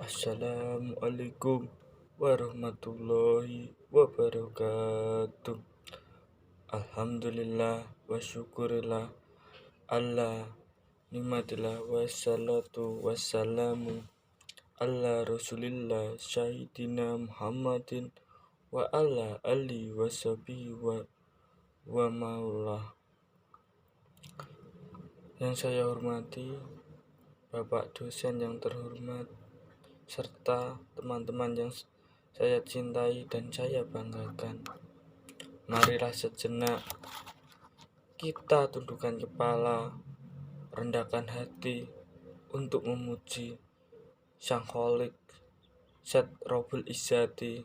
Assalamualaikum warahmatullahi wabarakatuh. Alhamdulillah wa syukurillah Allah nikmatillah wassalatu wassalamu ala rasulillah syahidina Muhammadin wa ala ali washabihi wa maulah. Yang saya hormati Bapak dosen yang terhormat serta teman-teman yang saya cintai dan saya banggakan. Marilah sejenak kita tundukkan kepala, rendahkan hati untuk memuji Sang Kholik Zat Robul Izzati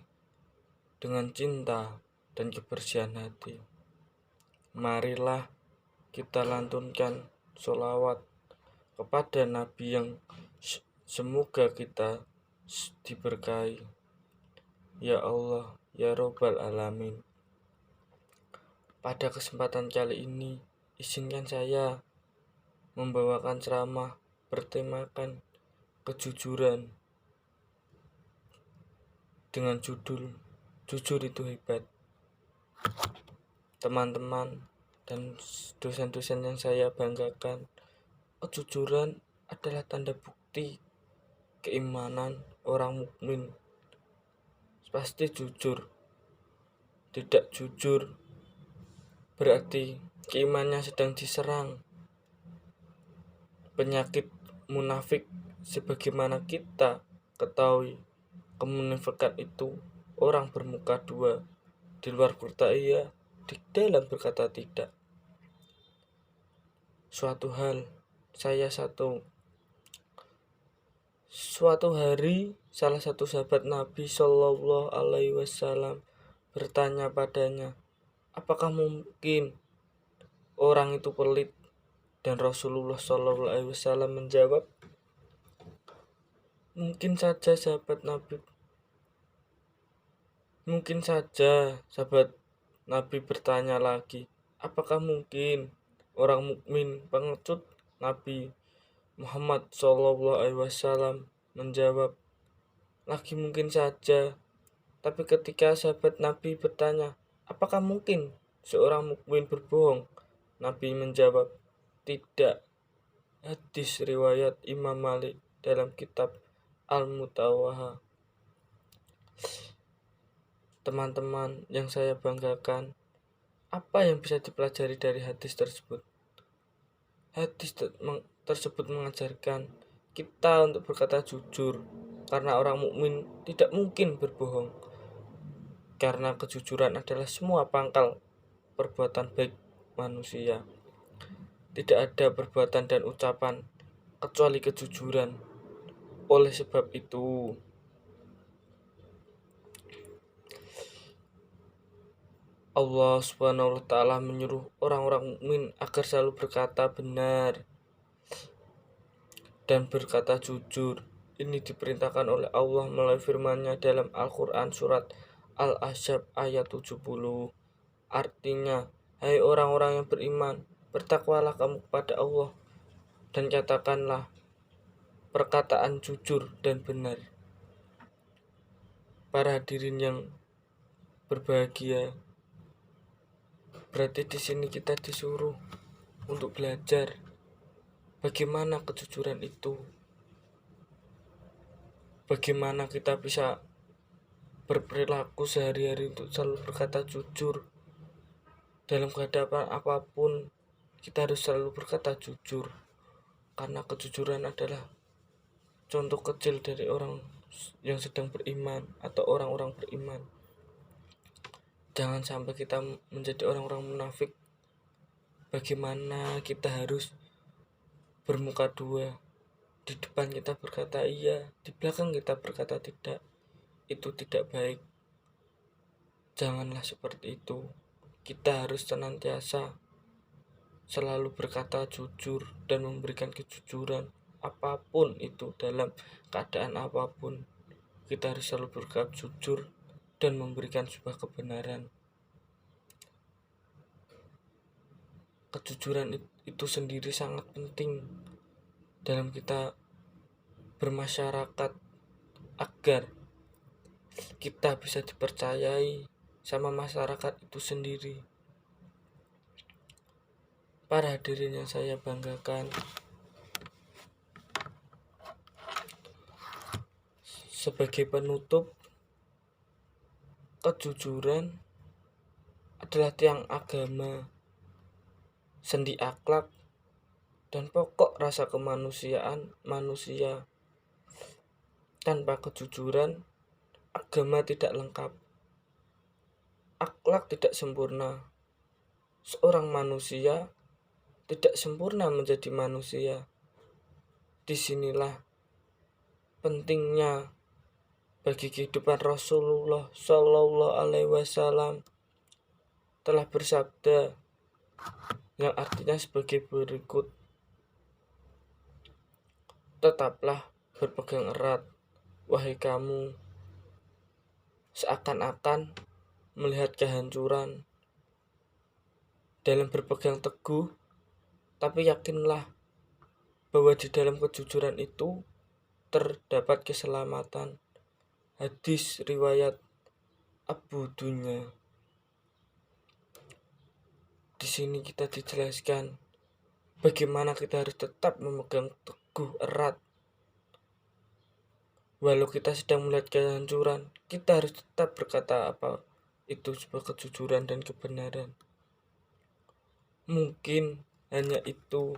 dengan cinta dan kebersihan hati. Marilah kita lantunkan sholawat kepada Nabi yang semoga kita diberkahi. Ya Allah, ya Rabbal Alamin. Pada kesempatan kali ini, izinkan saya membawakan ceramah bertemakan kejujuran dengan judul Jujur Itu Hebat. Teman-teman dan dosen-dosen yang saya banggakan, kejujuran adalah tanda bukti keimanan orang mukmin. Pasti jujur. Tidak jujur berarti keimanannya sedang diserang. Penyakit munafik sebagaimana kita ketahui, kemunafikan itu orang bermuka dua, di luar berkata iya, di dalam berkata tidak. Suatu hari salah satu sahabat Nabi Shallallahu Alaihi Wasallam bertanya padanya, apakah mungkin orang itu pelit? Dan Rasulullah Shallallahu Alaihi Wasallam menjawab, mungkin saja sahabat Nabi bertanya lagi, apakah mungkin orang mukmin pengecut? Nabi Muhammad Shallallahu Alaihi Wasallam menjawab lagi, mungkin saja. Tapi ketika sahabat Nabi bertanya, apakah mungkin seorang mukmin berbohong? Nabi menjawab, tidak. Hadis riwayat Imam Malik dalam kitab Al-Mutawahha. Teman-teman yang saya banggakan, apa yang bisa dipelajari dari hadis tersebut? Hadis tersebut mengajarkan kita untuk berkata jujur, karena orang mukmin tidak mungkin berbohong. Karena kejujuran adalah semua pangkal perbuatan baik manusia. Tidak ada perbuatan dan ucapan kecuali kejujuran. Oleh sebab itu, Allah Subhanahu wa taala menyuruh orang-orang mukmin agar selalu berkata benar dan berkata jujur. Ini diperintahkan oleh Allah melalui firman-Nya dalam Al-Qur'an surat Al-Ahzab ayat 70. Artinya, hai orang-orang yang beriman, bertakwalah kamu kepada Allah dan katakanlah perkataan jujur dan benar. Para hadirin yang berbahagia, berarti di sini kita disuruh untuk belajar bagaimana kejujuran itu. Bagaimana kita bisa berperilaku sehari-hari untuk selalu berkata jujur. Dalam keadaan apapun, kita harus selalu berkata jujur. Karena kejujuran adalah contoh kecil dari orang yang sedang beriman atau orang-orang beriman. Jangan sampai kita menjadi orang-orang munafik. Bagaimana kita harus bermuka dua. Di depan kita berkata iya, di belakang kita berkata tidak. Itu tidak baik. Janganlah seperti itu. Kita harus senantiasa selalu berkata jujur dan memberikan kejujuran. Apapun itu, dalam keadaan apapun, kita harus selalu berkata jujur dan memberikan sebuah kebenaran. Kejujuran itu sendiri sangat penting dalam kita bermasyarakat, agar kita bisa dipercayai sama masyarakat itu sendiri. Para hadirin yang saya banggakan, sebagai penutup, kejujuran adalah tiang agama, sendi akhlak, dan pokok rasa kemanusiaan manusia. Tanpa kejujuran, agama tidak lengkap, akhlak tidak sempurna, seorang manusia tidak sempurna menjadi manusia. Disinilah pentingnya bagi kehidupan Rasulullah Shallallahu Alaihi Wasallam telah bersabda yang artinya sebagai berikut: tetaplah berpegang erat, wahai kamu, seakan-akan melihat kehancuran dalam berpegang teguh, tapi yakinlah bahwa di dalam kejujuran itu terdapat keselamatan. Hadis riwayat Abu Dunya. Di sini kita dijelaskan bagaimana kita harus tetap memegang teguh erat. Walau kita sedang melihat kehancuran, kita harus tetap berkata apa itu sebuah kejujuran dan kebenaran. Mungkin hanya itu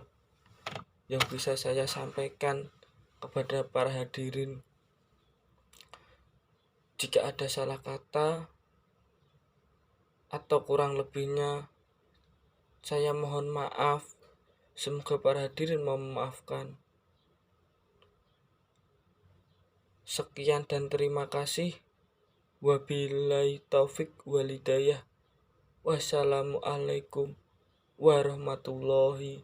yang bisa saya sampaikan kepada para hadirin. Jika ada salah kata atau kurang lebihnya, saya mohon maaf. Semoga para hadirin mau memaafkan. Sekian dan terima kasih. Wabillahi taufik walhidayah. Wassalamualaikum warahmatullahi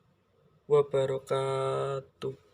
wabarakatuh.